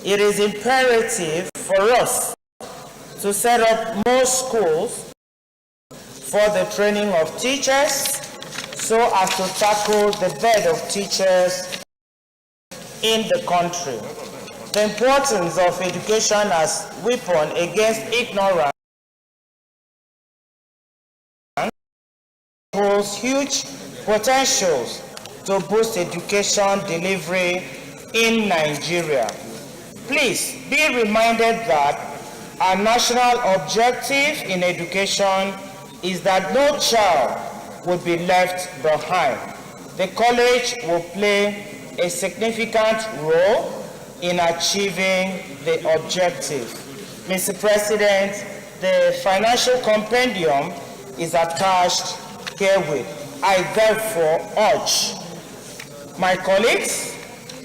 it is imperative for us to set up more schools for the training of teachers so as to tackle the bed of teachers in the country. The importance of education as a weapon against ignorance holds huge potentials to boost education delivery in Nigeria. Please be reminded that our national objective in education is that no child would be left behind. The college will play a significant role in achieving the objective. Mr. President, the financial compendium is attached herewith. I therefore urge my colleagues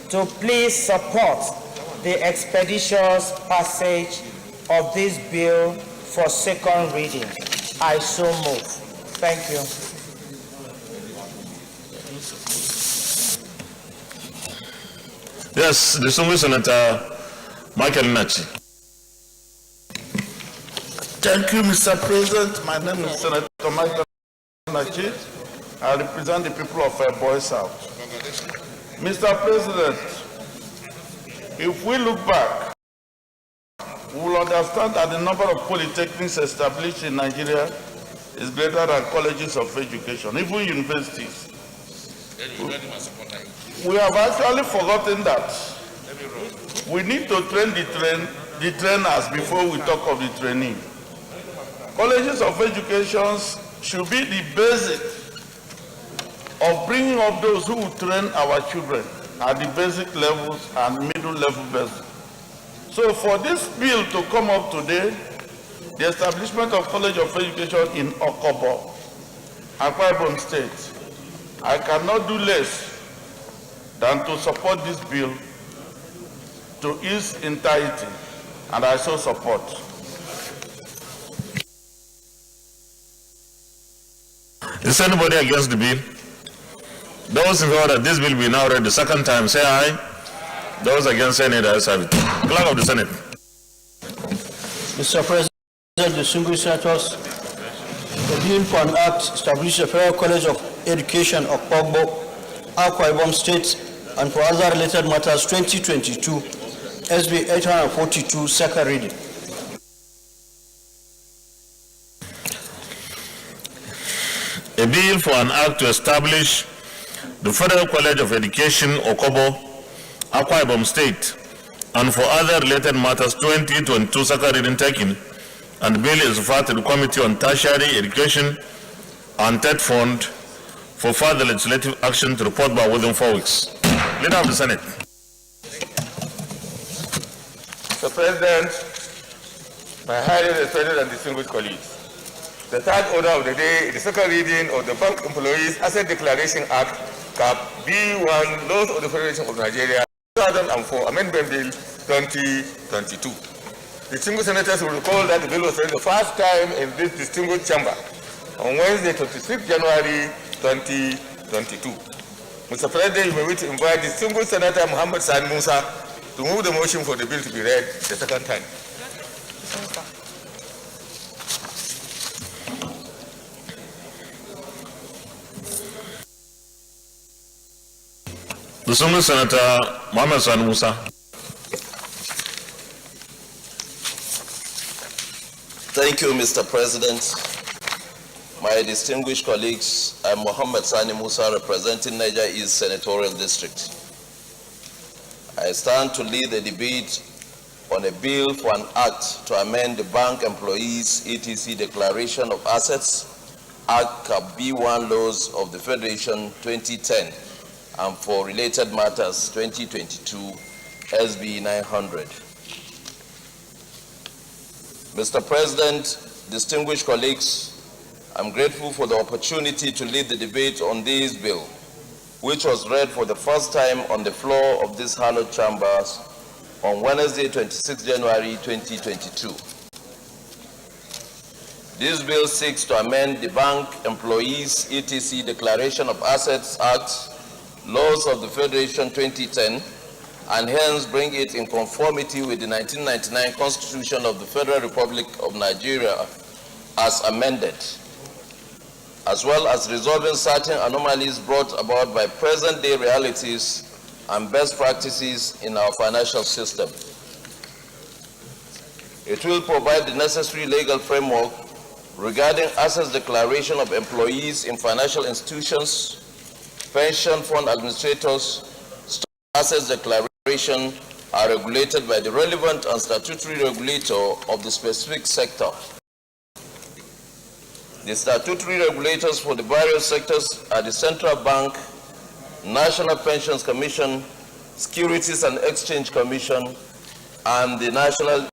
to please support the expeditious passage of this bill for second reading. I so move. Thank you. Yes, distinguished Senator Michael Nachi. Thank you, Mr. President. My name is Senator Michael Nachi. I represent the people of Boy South. Mr. President, if we look back, we will understand that the number of polytechnics established in Nigeria is greater than colleges of education, even universities. We have actually forgotten that we need to train the trainers before we talk of the training. Colleges of education should be the basic of bringing up those who will train our children at the basic levels and middle level basic. So for this bill to come up today, the establishment of College of Education in Okobo, Akwa Ibom State, I cannot do less than to support this bill to its entirety, and I so support. Is anybody against the bill? Those in favor that this bill be now read the second time, say aye. Those against, say nay. The ayes have it. Clerk of the Senate. Mr. President, distinguished senators, the bill for an act establishes a Federal College of Education of Pogbo, Akwa Ibom State, and for other related matters 2022, SB 842, second reading. A bill for an act to establish the Federal College of Education, Okobo, Akwa Ibom State, and for other related matters 2022, second reading taken, and the bill is referred to the Committee on Tertiary Education and TED Fund for further legislative action to report back within 4 weeks. Leader of the Senate. Mr. President, my highly respected and distinguished colleagues, the third order of the day is the second reading of the Bank Employees Asset Declaration Act, CAP B1, Laws of the Federation of Nigeria, 2004, Amendment Bill 2022. Distinguished senators will recall that the bill was read the first time in this distinguished chamber on Wednesday, 26 January 2022. Mr. President, you may wish to invite distinguished Senator Muhammad Sani Musa to move the motion for the bill to be read the second time. Distinguished Senator Muhammad Sani Musa. Thank you, Mr. President. My distinguished colleagues, I'm Muhammad Sani Musa, representing Niger East Senatorial District. I stand to lead the debate on a bill for an act to amend the Bank Employees ETC Declaration of Assets Act B1 Laws of the Federation 2010 and for related matters 2022 SB 900. Mr. President, distinguished colleagues, I'm grateful for the opportunity to lead the debate on this bill, which was read for the first time on the floor of this hallowed chambers on Wednesday, 26 January 2022. This bill seeks to amend the Bank Employees ETC Declaration of Assets Act, Laws of the Federation 2010, and hence bring it in conformity with the 1999 Constitution of the Federal Republic of Nigeria as amended, as well as resolving certain anomalies brought about by present-day realities and best practices in our financial system. It will provide the necessary legal framework regarding assets declaration of employees in financial institutions, pension fund administrators. Assets declaration are regulated by the relevant and statutory regulator of the specific sector. The statutory regulators for the various sectors are the Central Bank, National Pensions Commission, Securities and Exchange Commission, and the National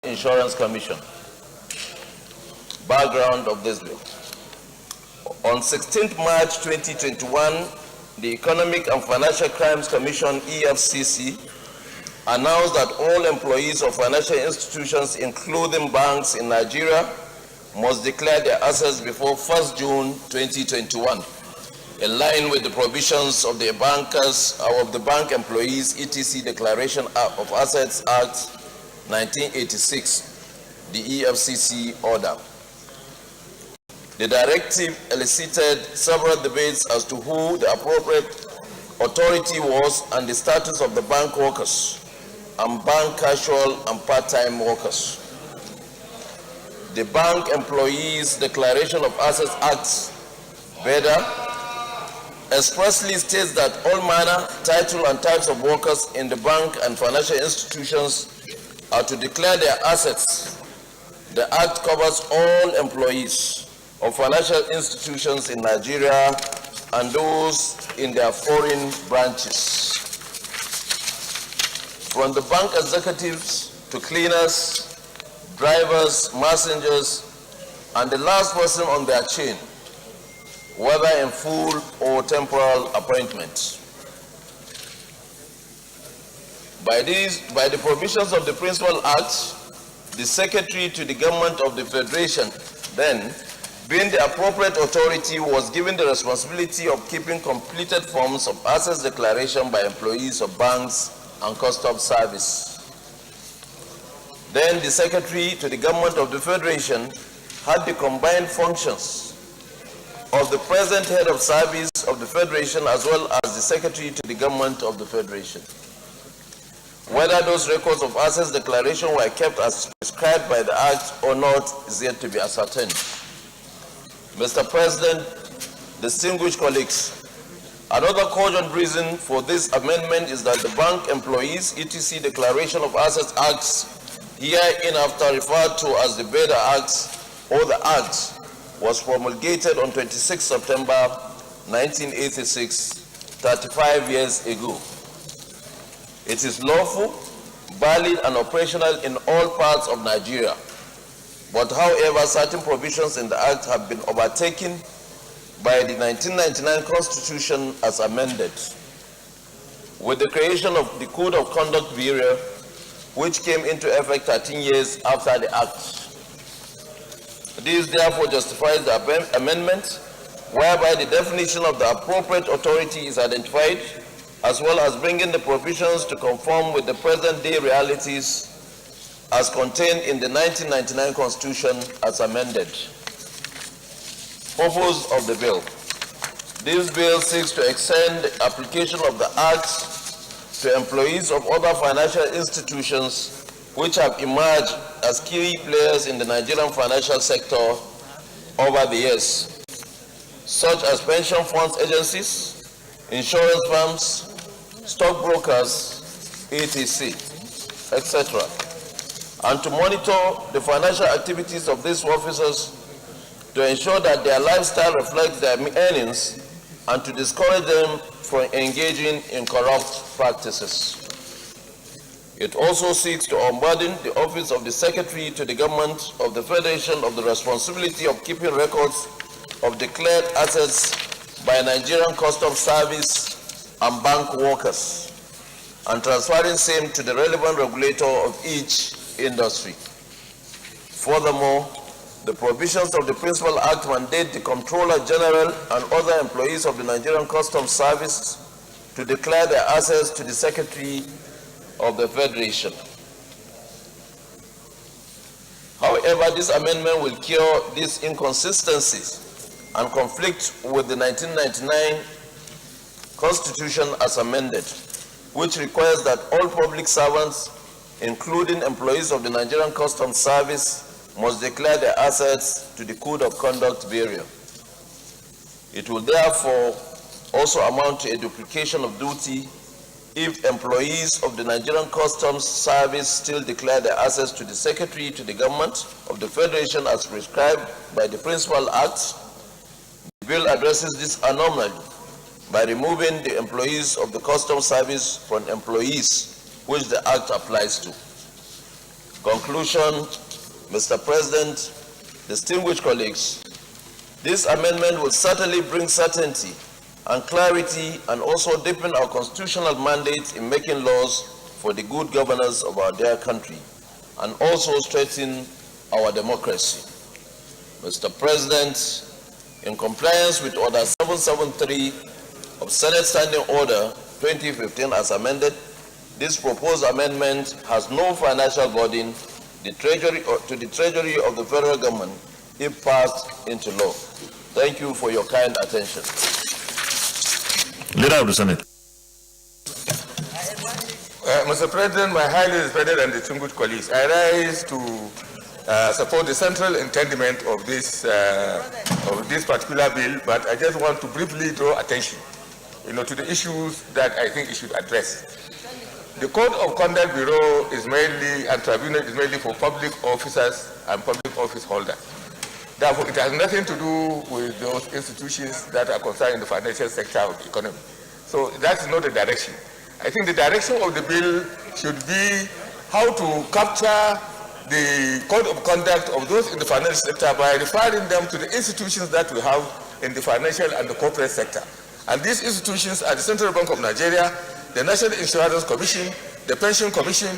Insurance Commission. Background of this bill. On 16th March 2021, the Economic and Financial Crimes Commission, EFCC, announced that all employees of financial institutions, including banks in Nigeria, must declare their assets before 1st June 2021, in line with the provisions of the Bank Employees ETC Declaration of Assets Act 1986, the EFCC order. The directive elicited several debates as to who the appropriate authority was and the status of the bank workers and bank casual and part-time workers. The Bank Employees Declaration of Assets Act, BEDA, expressly states that all manner, title, and types of workers in the bank and financial institutions are to declare their assets. The Act covers all employees of financial institutions in Nigeria and those in their foreign branches. From the bank executives to cleaners, drivers, messengers, and the last person on their chain, whether in full or temporal appointment. By the provisions of the Principal Act, the Secretary to the Government of the Federation, then, being the appropriate authority, was given the responsibility of keeping completed forms of assets declaration by employees of banks and customs service. Then the Secretary to the Government of the Federation had the combined functions of the present head of service of the Federation as well as the Secretary to the Government of the Federation. Whether those records of assets declaration were kept as prescribed by the Act or not is yet to be ascertained. Mr. President, distinguished colleagues, another cogent reason for this amendment is that the Bank Employees ETC Declaration of Assets Acts, hereinafter referred to as the BEDA Act or the Act, was promulgated on 26 September 1986, 35 years ago. It is lawful, valid, and operational in all parts of Nigeria. But however, certain provisions in the Act have been overtaken by the 1999 Constitution as amended. With the creation of the Code of Conduct Bureau, which came into effect 13 years after the Act. This therefore justifies the amendment, whereby the definition of the appropriate authority is identified, as well as bringing the provisions to conform with the present-day realities as contained in the 1999 Constitution as amended. Purpose of the bill. This bill seeks to extend the application of the Act to employees of other financial institutions which have emerged as key players in the Nigerian financial sector over the years, such as pension funds agencies, insurance firms, stockbrokers, etc., etc., and to monitor the financial activities of these officers to ensure that their lifestyle reflects their earnings and to discourage them from engaging in corrupt practices. It also seeks to unburden the office of the Secretary to the Government of the Federation of the responsibility of keeping records of declared assets by Nigerian Customs Service and bank workers and transferring same to the relevant regulator of each industry. Furthermore, the provisions of the Principal Act mandate the Comptroller General and other employees of the Nigerian Customs Service to declare their assets to the Secretary of the Federation. However, this amendment will cure these inconsistencies and conflict with the 1999 Constitution as amended, which requires that all public servants, including employees of the Nigerian Customs Service, must declare their assets to the Code of Conduct Bureau. It will therefore also amount to a duplication of duty if employees of the Nigerian Customs Service still declare their assets to the Secretary to the Government of the Federation as prescribed by the Principal Act. The bill addresses this anomaly by removing the employees of the Customs Service from employees which the Act applies to. Conclusion, Mr. President, distinguished colleagues, this amendment will certainly bring certainty and clarity and also deepen our constitutional mandate in making laws for the good governance of our dear country and also strengthen our democracy. Mr. President, in compliance with Order 773 of Senate Standing Order 2015 as amended, this proposed amendment has no financial burden to the Treasury of the Federal Government if passed into law. Thank you for your kind attention. Leader of the Senate. Mr. President, my highly respected and distinguished colleagues, I rise to support the central intendment of this particular bill, but I just want to briefly draw attention, to the issues that I think it should address. The Code of Conduct Bureau is mainly, and tribunal is mainly for public officers and public office holders. Therefore, it has nothing to do with those institutions that are concerned in the financial sector of the economy. So that's not the direction. I think the direction of the bill should be how to capture the code of conduct of those in the financial sector by referring them to the institutions that we have in the financial and the corporate sector. And these institutions are the Central Bank of Nigeria, the National Insurance Commission, the Pension Commission,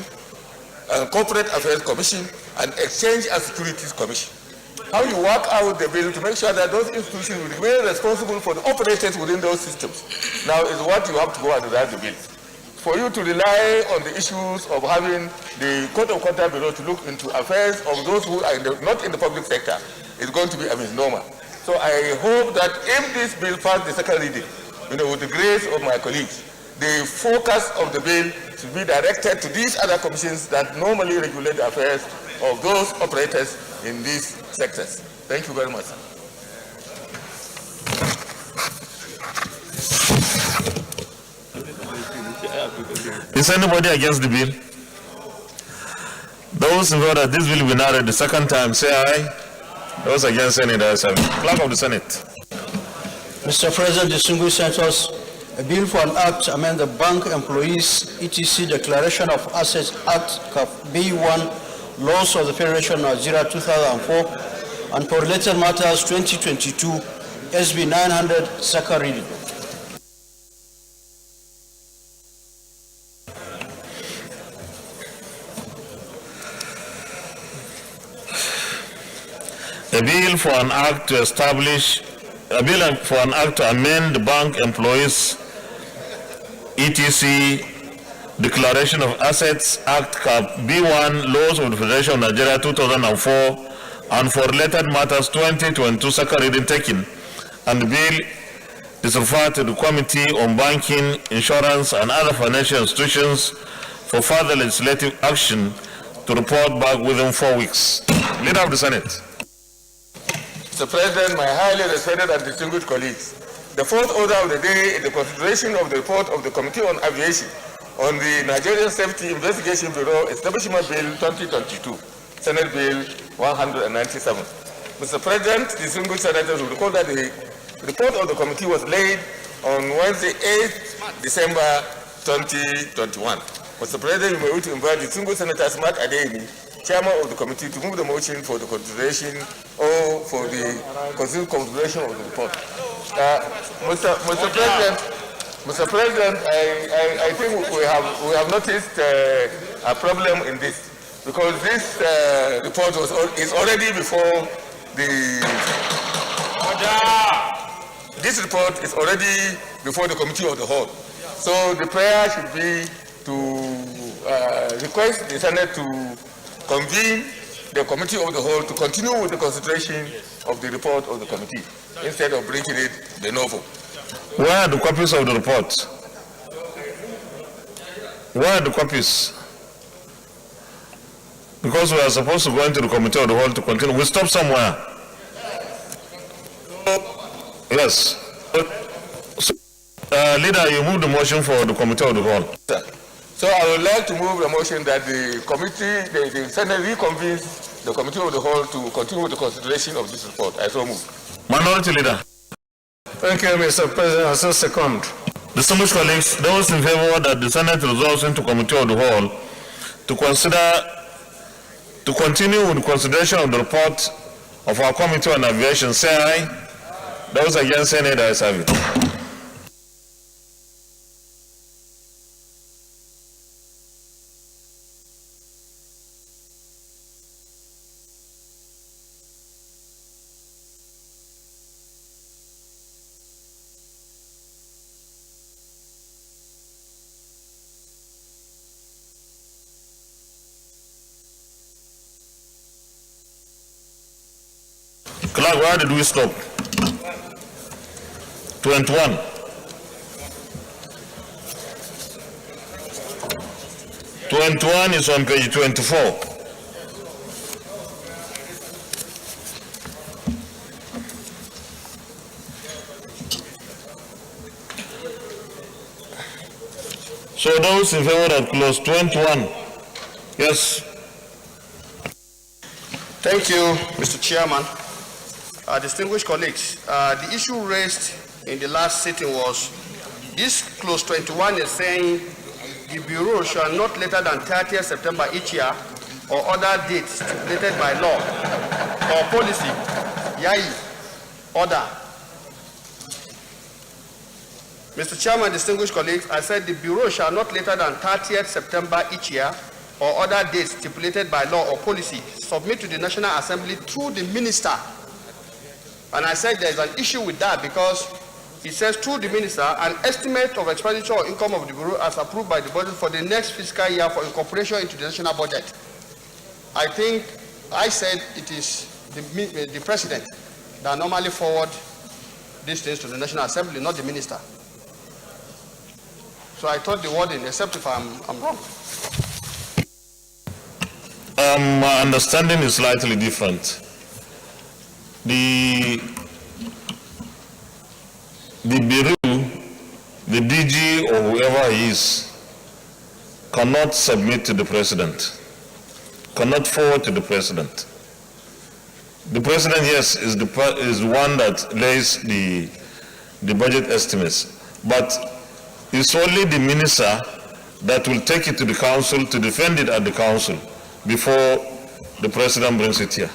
Corporate Affairs Commission, and Exchange and Securities Commission. How you work out the bill to make sure that those institutions will remain responsible for the operators within those systems now is what you have to go and write the bill. For you to rely on the issues of having the Code of Conduct Bureau to look into affairs of those who are not in the public sector is going to be a misnomer. So I hope that if this bill passes the second reading, with the grace of my colleagues, the focus of the bill should be directed to these other commissions that normally regulate the affairs of those operators in these sectors. Thank you very much. Is anybody against the bill? Those in favor that this bill will be now read the second time, say aye. Those against, any there. Clerk of the Senate. Mr. President, distinguished senators, a bill for an act to amend the Bank Employees etc. Declaration of Assets Act B1 Laws of the Federation Nigeria 2004 and for related matters 2022 SB 900 second reading. A bill for an act to amend the Bank Employees etc. Declaration of Assets Act B1 Laws of the Federation of Nigeria 2004 and for related matters 2022 second reading taken, and the bill is referred to the Committee on Banking, Insurance and other financial institutions for further legislative action to report back within 4 weeks. Leader of the Senate. Mr. President, my highly respected and distinguished colleagues, the fourth order of the day is the consideration of the report of the Committee on Aviation on the Nigerian Safety Investigation Bureau Establishment Bill 2022, Senate Bill 197. Mr. President, distinguished senators will recall that the report of the committee was laid on Wednesday, 8th December 2021. Mr. President, you may wish to invite the distinguished Senator Smart Adeyemi, Chairman of the committee, to move the motion for the consideration or for the consideration of the report. Mr. President, I think we have noticed a problem in this because this report is already before the this report is already before the committee of the whole. So the prayer should be to request the Senate to convene the committee of the whole to continue with the consideration of the report of the committee instead of bringing it de novo. Where are the copies of the report? Where are the copies? Because we are supposed to go into the committee of the whole to continue. We stop somewhere. Yes. So, leader, you move the motion for the committee of the whole. So I would like to move the motion that the committee, the Senate reconvenes the committee of the whole to continue with the consideration of this report. I so move. Minority leader. Thank you, Mr. President. I so second. Distinguished colleagues, those in favor that the Senate resolves into committee of the whole to continue with the consideration of the report of our committee on aviation, say aye. Those against, say nay. The ayes have it. Clark, where did we stop? 21. Is on page 24. So those in favor of clause 21, yes. Thank you, Mr. Chairman. Distinguished colleagues, the issue raised in the last sitting was this clause 21 is saying the Bureau shall not later than 30th September each year or other dates stipulated by law or policy, order. Mr. Chairman, distinguished colleagues, I said the Bureau shall not later than 30th September each year or other dates stipulated by law or policy submit to the National Assembly through the minister. And I said there's an issue with that because it says through the minister an estimate of expenditure or income of the Bureau as approved by the budget for the next fiscal year for incorporation into the national budget. I think I said it is the president that normally forward these things to the National Assembly, not the minister. So I thought the wording, except if I'm wrong. My understanding is slightly different. The Bureau, the DG or whoever he is, cannot submit to the president, cannot forward to the president. The president, yes, is the one that lays the budget estimates, but it's only the minister that will take it to the council to defend it at the council before the president brings it here.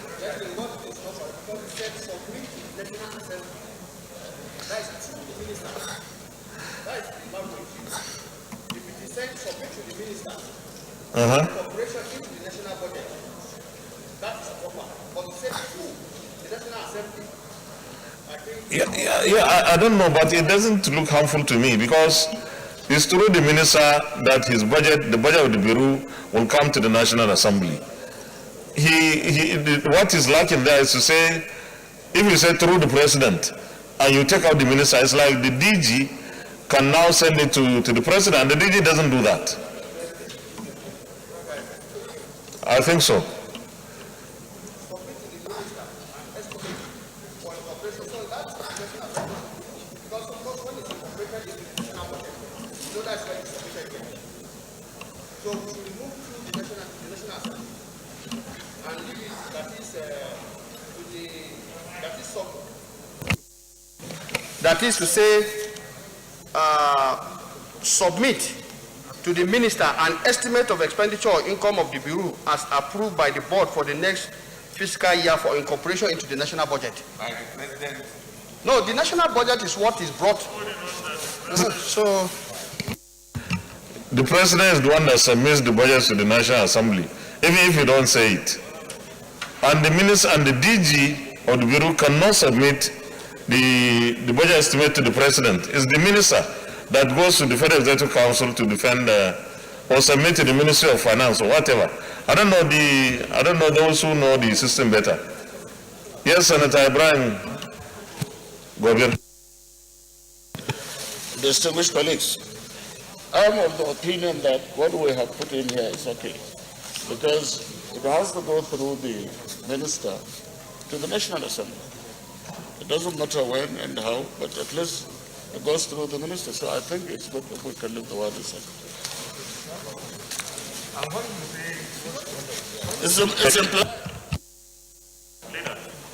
I don't know, but it doesn't look harmful to me because it's through the minister that his budget, the budget of the Bureau, will come to the National Assembly. What is lacking there is to say, if you say through the president and you take out the minister, it's like the DG can now send it to the president. The DG doesn't do that. I think so. That is to say, submit to the minister an estimate of expenditure or income of the Bureau as approved by the board for the next fiscal year for incorporation into the national budget. By the president. No, the national budget is what is brought. So the president is the one that submits the budget to the National Assembly, even if you don't say it. And the minister and the DG of the Bureau cannot submit the budget estimate to the president. It's the minister that goes to the Federal Executive Council to defend or submit to the Ministry of Finance or whatever. I don't know those who know the system better. Yes, Senator Ibrahim. Go ahead. Distinguished colleagues, I am of the opinion that what we have put in here is okay, because it has to go through the minister to the National Assembly. It doesn't matter when and how, but at least it goes through the minister. So I think it's good if we can leave the word aside. It's in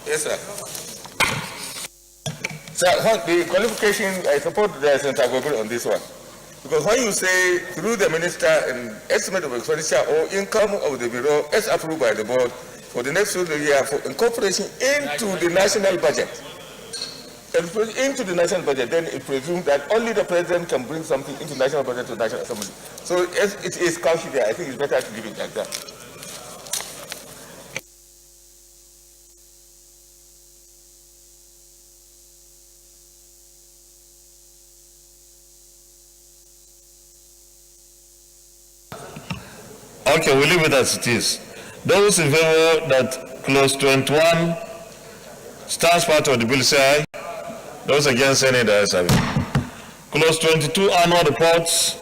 Yes, sir. Sir, the qualification, I support the Senator Gogol on this one. Because when you say through the minister an estimate of expenditure or income of the bureau as approved by the board for the next fiscal year for incorporation into the national budget, then it presumes that only the president can bring something into the national budget to the National Assembly. So as it is couched there, I think it's better to leave it like that. Okay, we'll leave it as it is. Those in favor that clause 21 stands part of the bill say aye. Those against any the ayes have it. Clause 22 annual reports.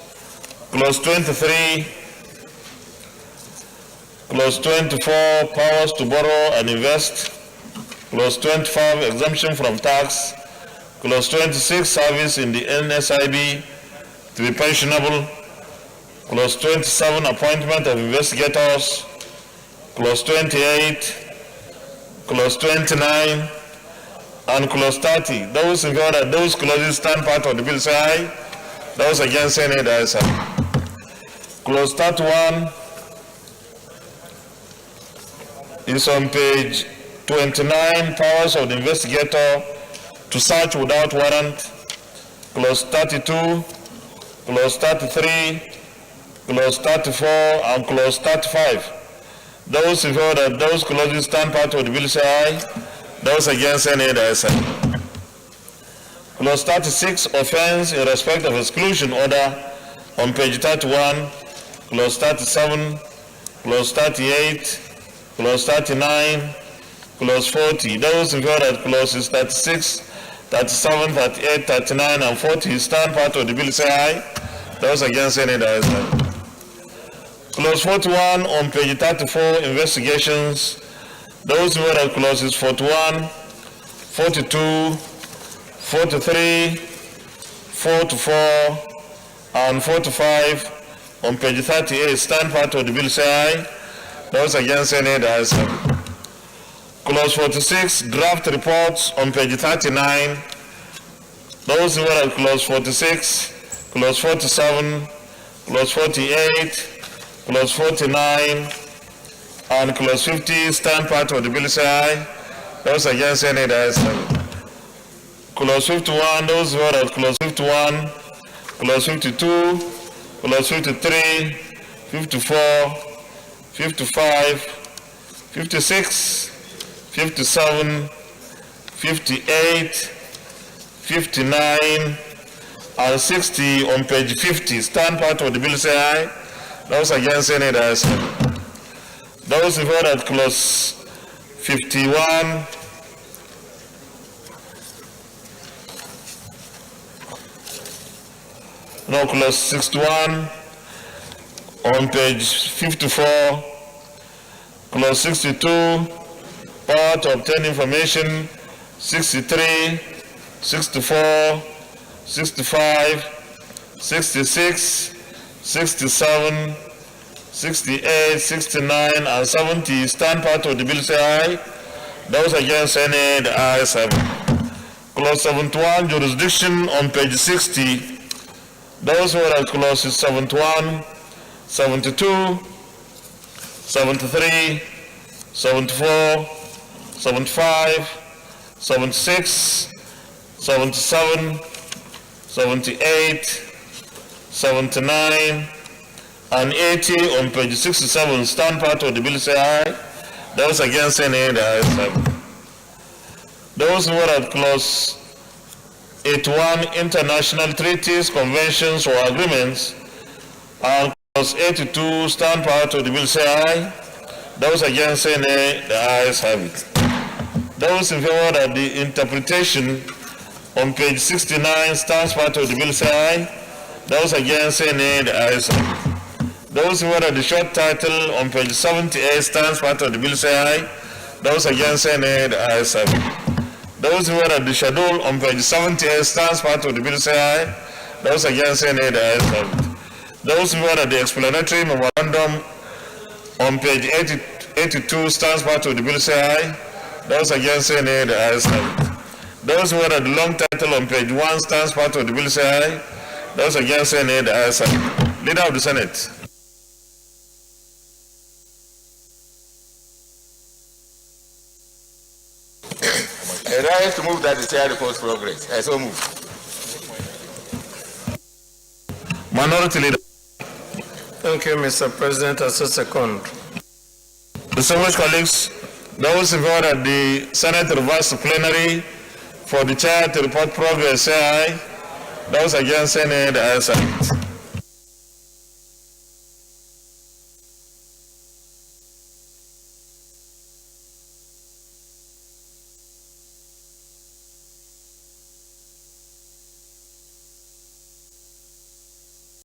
Clause 23. Clause 24 powers to borrow and invest. Clause 25 exemption from tax. Clause 26 service in the NSIB to be pensionable. Clause 27, appointment of investigators. Clause 28, Clause 29, and Clause 30. Those in favor that those clauses stand part of the bill say aye. Those against say nay, the ayes have it. Clause 31 is on page 29, powers of the investigator to search without warrant. Clause 32, Clause 33, Clause 34 and Clause 35. Those in favor that those clauses stand part of the bill say aye. Those against say nay, the ayes have it. Clause 36, offense in respect of exclusion order on page 31. Clause 37, Clause 38, Clause 39, Clause 40. Those in favor that clauses 36, 37, 38, 39, and 40 stand part of the bill say aye. Those against say nay, the ayes have it. Clause 41 on page 34, investigations. Those who are clauses 41, 42, 43, 44, and 45 on page 38 stand part of the bill say aye. Those against say nay, the ayes have it. Clause 46, draft reports on page 39. Those who are clause 46, clause 47, clause 48, Clause 49 and Clause 50 stand part of the bill say aye. Those against say nay, the ayes have it. Clause 51, those who are at Clause 51, Clause 52, Clause 53, 54, 55, 56, 57, 58, 59, and 60 on page 50 stand part of the bill say aye. Those against say nay, the ayes have it. Those in favor that clause 51, no, clause 61 on page 54, clause 62, power to obtain information, 63, 64, 65, 66, 67, 68, 69, and 70 stand part of the bill say aye. Those against say nay, the ayes have it. Clause 71, jurisdiction on page 60. Those who are at clauses 71, 72, 73, 74, 75, 76, 77, 78, 79, and 80 on page 67 stand part of the bill say aye. Those against say nay, the ayes have it. Those who are at clause 81, international treaties, conventions, or agreements, and 82 stand power to the bill say aye. Those against say nay. The ayes have it. Those in favor of the interpretation on page 69 stands power to the bill say aye. Those against say nay. The ayes have it. Those in favor of the short title on page 78 stands power to the bill say aye. Those against say nay. The ayes have it. Those in favor of the schedule on page 78 stands power to the bill say aye. Those against say nay. The ayes have it. Those in favor of the explanatory memorandum on page 82 stands part of the bill say aye. Those against say nay. The ayes have it. Those in favor of the long title on page 1 stands part of the bill say aye. Those against say nay. The ayes have it. Leader of the Senate. I rise to move that the chair reports progress. I so move. Minority Leader. Thank you, Mr. President. As a second. Distinguished colleagues, those in favor that the Senate reverse to plenary for the chair to report progress say aye. Those against say nay. The ayes have it.